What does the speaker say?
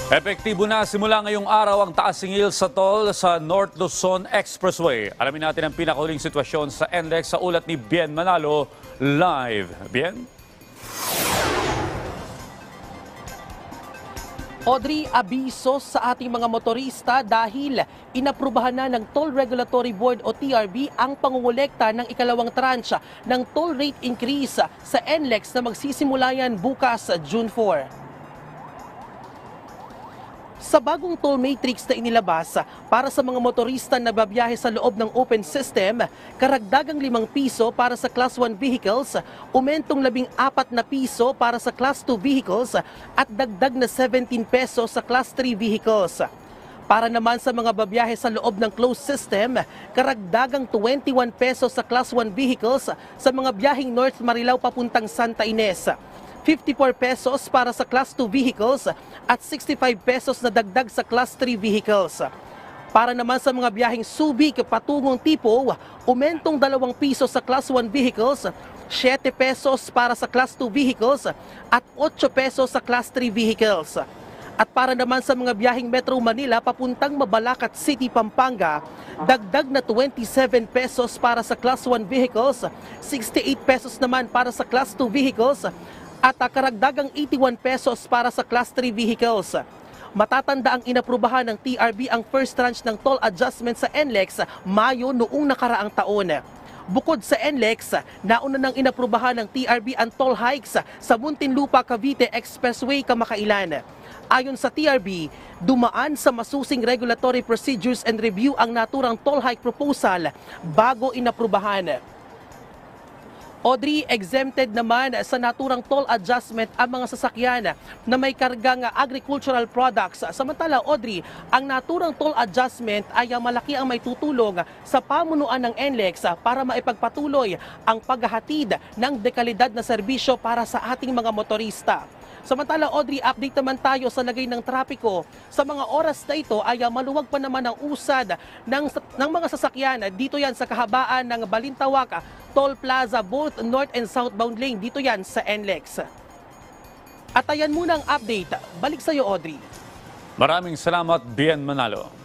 Epektibo na simula ngayong araw ang taas singil sa toll sa North Luzon Expressway. Alamin natin ang pinakahuling sitwasyon sa NLEX sa ulat ni Bien Manalo live. Bien? Audrey, abiso sa ating mga motorista dahil inaprubahan na ng Toll Regulatory Board o TRB ang pangungulekta ng ikalawang tranche ng toll rate increase sa NLEX na magsisimula yan bukas June 4. Sa bagong toll matrix na inilabas para sa mga motorista na babiyahe sa loob ng open system, karagdagang 5 piso para sa Class 1 vehicles, umentong 14 na piso para sa Class 2 vehicles at dagdag na 17 pesos sa Class 3 vehicles. Para naman sa mga babiyahe sa loob ng closed system, karagdagang 21 pesos sa Class 1 vehicles sa mga biyaheng North Marilao papuntang Santa Ines. 54 pesos para sa Class 2 vehicles at 65 pesos na dagdag sa Class 3 vehicles. Para naman sa mga biyaheng Subic patungong Tipo, umentong 2 piso sa Class 1 vehicles, 7 pesos para sa Class 2 vehicles at 8 pesos sa Class 3 vehicles. At para naman sa mga biyaheng Metro Manila papuntang Mabalacat City, Pampanga, dagdag na 27 pesos para sa Class 1 vehicles, 68 pesos naman para sa Class 2 vehicles, at karagdagang 81 pesos para sa Class 3 vehicles. Matatanda ang inaprubahan ng TRB ang first tranche ng toll adjustment sa NLEX Mayo noong nakaraang taon. Bukod sa NLEX, nauna nang inaprubahan ng TRB ang toll hikes sa Muntinlupa-Cavite Expressway kamakailan. Ayon sa TRB, dumaan sa masusing regulatory procedures and review ang naturang toll hike proposal bago inaprubahan. Audrey, exempted naman sa naturang toll adjustment ang mga sasakyan na may kargang agricultural products. Samantala, Audrey, ang naturang toll adjustment ay malaki ang may tutulong sa pamunuan ng NLEX para maipagpatuloy ang paghahatid ng dekalidad na serbisyo para sa ating mga motorista. Samantala, Audrey, update naman tayo sa lagay ng trapiko. Sa mga oras na ito ay maluwag pa naman ang usad ng mga sasakyan. Dito yan sa kahabaan ng Balintawak Toll Plaza, both north and southbound lane. Dito yan sa NLEX. At ayan muna ang update. Balik sa iyo, Audrey. Maraming salamat, Bien Manalo.